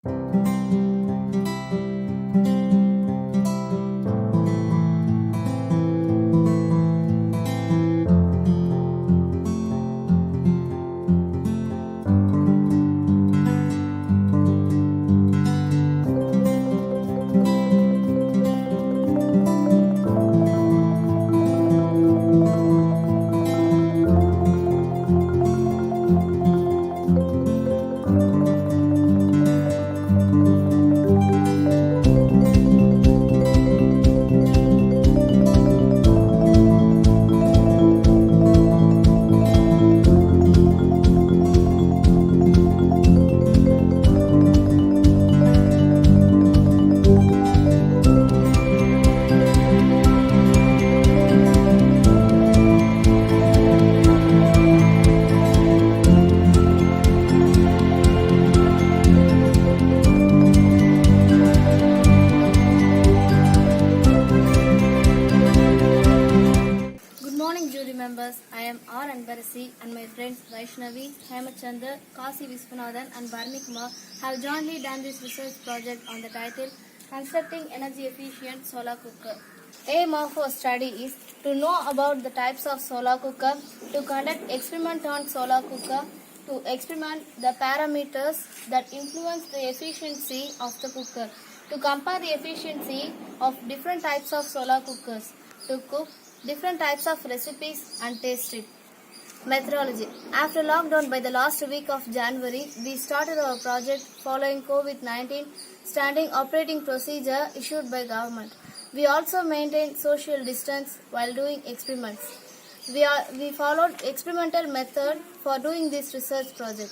Good morning, jury members. I am R. Anbarasi and my friends Vaishnavi, Hemachandra, Kasi Viswanathan and Barni Kumar have jointly done this research project on the title Constructing Energy Efficient Solar Cooker. Aim of our study is to know about the types of solar cooker, to conduct experiment on solar cooker, to experiment the parameters that influence the efficiency of the cooker, to compare the efficiency of different types of solar cookers, to cook different types of recipes and taste it. Methodology. After lockdown by the last week of January, we started our project following COVID-19 standing operating procedure issued by government. We also maintained social distance while doing experiments. We followed experimental method for doing this research project.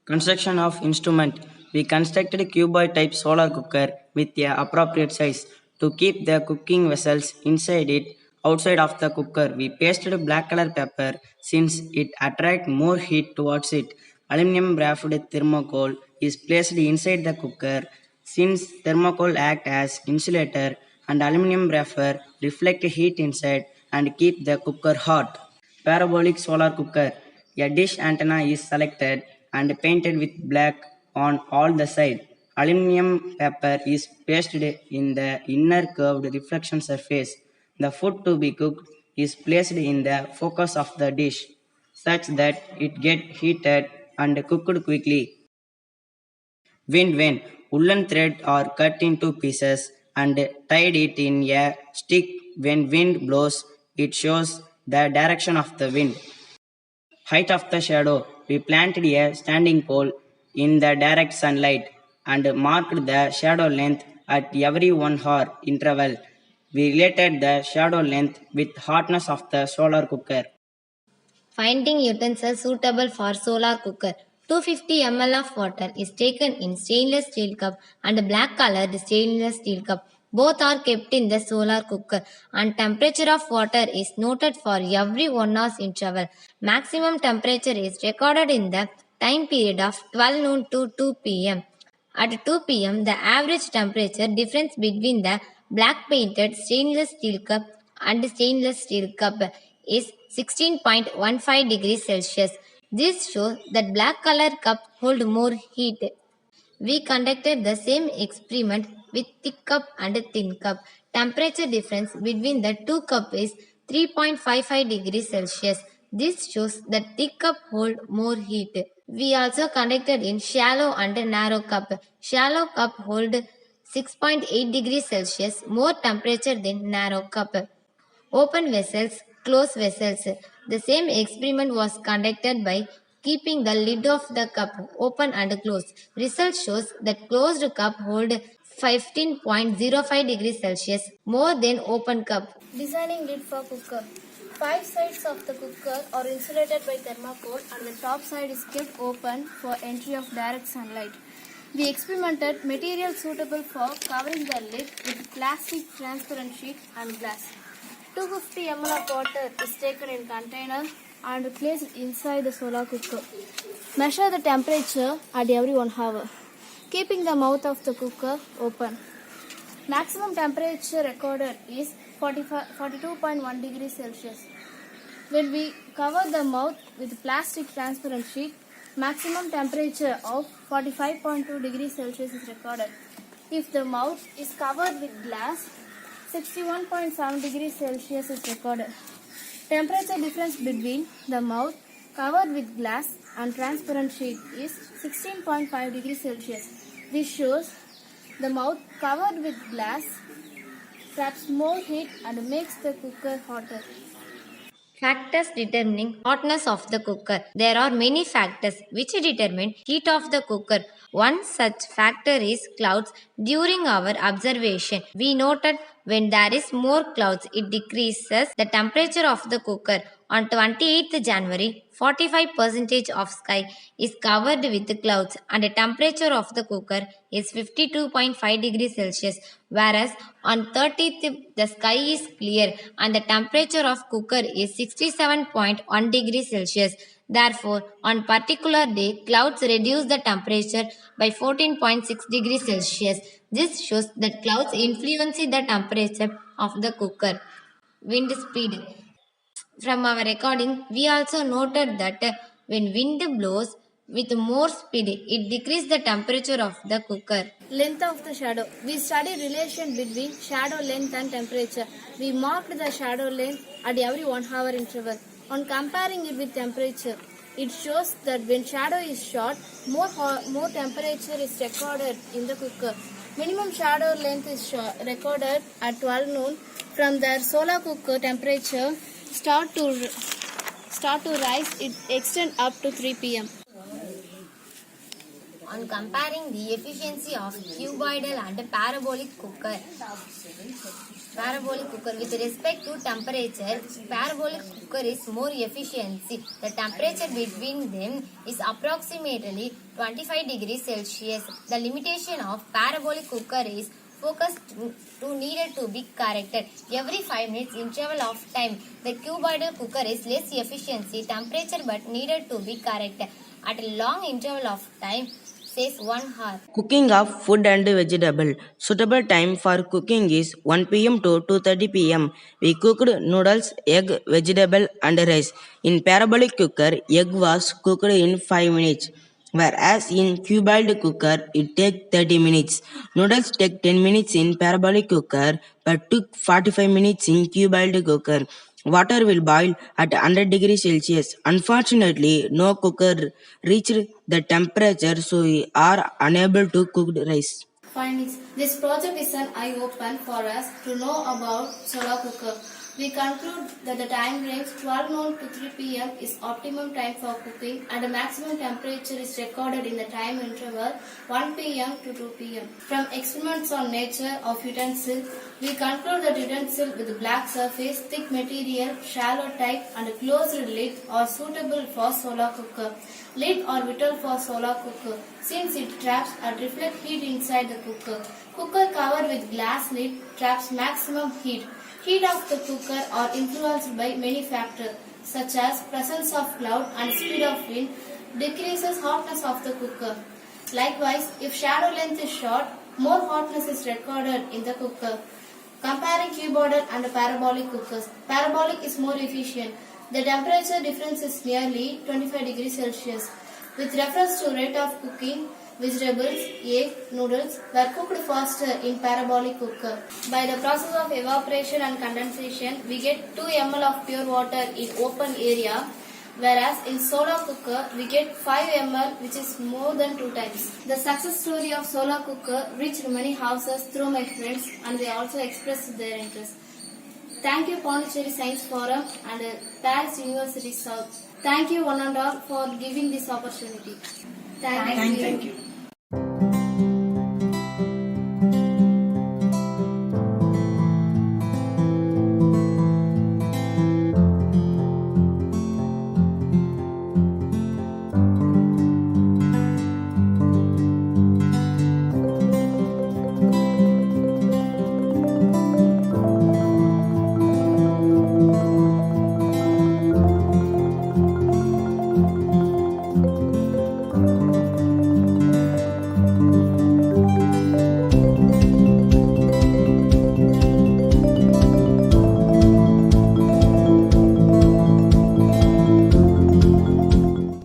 Construction of instrument. We constructed a cuboid type solar cooker with a appropriate size. To keep the cooking vessels inside it, outside of the cooker, we pasted black color paper since it attracts more heat towards it. Aluminum wrapped thermocol is placed inside the cooker since thermocol act as insulator and aluminum wrapper reflect heat inside and keep the cooker hot. Parabolic solar cooker. A dish antenna is selected and painted with black on all the sides. Aluminum paper is pasted in the inner curved reflection surface. The food to be cooked is placed in the focus of the dish such that it gets heated and cooked quickly. Wind vane. Woolen thread are cut into pieces and tied it in a stick. When wind blows, it shows the direction of the wind. Height of the shadow. We planted a standing pole in the direct sunlight and marked the shadow length at every 1 hour interval. We related the shadow length with hotness of the solar cooker. Finding utensils suitable for solar cooker. 250 ml of water is taken in stainless steel cup and black colored stainless steel cup. Both are kept in the solar cooker and temperature of water is noted for every 1 hour interval. Maximum temperature is recorded in the time period of 12 noon to 2 pm. At 2 pm, the average temperature difference between the black painted stainless steel cup and stainless steel cup is 16.15 degrees Celsius. This shows that black color cup hold more heat. We conducted the same experiment with thick cup and thin cup. Temperature difference between the two cups is 3.55 degrees Celsius. This shows that thick cup hold more heat. We also conducted in shallow and narrow cup. Shallow cup hold 6.8 degrees Celsius more temperature than narrow cup. Open vessels, closed vessels. The same experiment was conducted by keeping the lid of the cup open and closed. Result shows that closed cup hold 15.05 degrees Celsius more than open cup. Designing lid for cooker. 5 sides of the cooker are insulated by thermocol and the top side is kept open for entry of direct sunlight. We experimented material suitable for covering the lid with plastic transparent sheet and glass. 250 ml of water is taken in container and placed inside the solar cooker. Measure the temperature at every 1 hour, keeping the mouth of the cooker open. Maximum temperature recorded is 42.1 degrees Celsius. When we cover the mouth with plastic transparent sheet, Maximum temperature of 45.2 degrees Celsius is recorded. If the mouth is covered with glass, 61.7 degrees Celsius is recorded. Temperature difference between the mouth covered with glass and transparent sheet is 16.5 degrees Celsius. This shows the mouth covered with glass traps more heat and makes the cooker hotter. Factors determining hotness of the cooker. There are many factors which determine heat of the cooker. One such factor is clouds. During our observation, we noted when there is more clouds, it decreases the temperature of the cooker. On 28th January, 45% of sky is covered with clouds and the temperature of the cooker is 52.5 degrees Celsius, whereas on 30th the sky is clear and the temperature of cooker is 67.1 degrees Celsius. Therefore, on particular day, clouds reduce the temperature by 14.6 degrees Celsius. This shows that clouds influence the temperature of the cooker. Wind speed. From our recording, we also noted that when wind blows with more speed, it decreases the temperature of the cooker. Length of the shadow. We study relation between shadow length and temperature. We marked the shadow length at every 1 hour interval. On comparing it with temperature, it shows that when shadow is short, more temperature is recorded in the cooker. Minimum shadow length is recorded at 12 noon. From there, solar cooker temperature start to rise. It extend up to 3 p.m. On comparing the efficiency of cuboidal and parabolic cooker with respect to temperature, parabolic cooker is more efficiency. The temperature between them is approximately 25 degrees Celsius. The limitation of parabolic cooker is focus to needed to be corrected. Every 5 minutes interval of time, the cuboidal cooker is less efficiency temperature but needed to be corrected. At a long interval of time, says 1 hour. Cooking of food and vegetable. Suitable time for cooking is 1 pm to 2:30 pm. We cooked noodles, egg, vegetable and rice. In parabolic cooker, egg was cooked in 5 minutes. Whereas in cuboidal cooker, it takes 30 minutes. Noodles take 10 minutes in parabolic cooker, but took 45 minutes in cuboidal cooker. Water will boil at 100 degrees Celsius. Unfortunately, no cooker reached the temperature, so we are unable to cook rice. Findings. This project is an eye-open for us to know about solar cooker. We conclude that the time range 12 noon to 3 p.m. is optimum time for cooking and the maximum temperature is recorded in the time interval 1 p.m. to 2 p.m. From experiments on nature of utensil, we conclude that utensil with black surface, thick material, shallow type and a closed lid are suitable for solar cooker. Lid or whittle for solar cooker since it traps and reflects heat inside the cooker. Cooker covered with glass lid traps maximum heat. Heat of the cooker are influenced by many factors such as presence of cloud and speed of wind decreases hotness of the cooker. Likewise, if shadow length is short, more hotness is recorded in the cooker. Comparing cuboidal and parabolic cookers. Parabolic is more efficient. The temperature difference is nearly 25 degrees Celsius. With reference to rate of cooking, vegetables, egg, noodles were cooked faster in parabolic cooker. By the process of evaporation and condensation, we get 2 ml of pure water in open area, whereas in solar cooker, we get 5 ml, which is more than 2 times. The success story of solar cooker reached many houses through my friends and they also expressed their interest. Thank you Pondicherry Science Forum and Paris University South. Thank you one and all for giving this opportunity. Thank you. Thank you.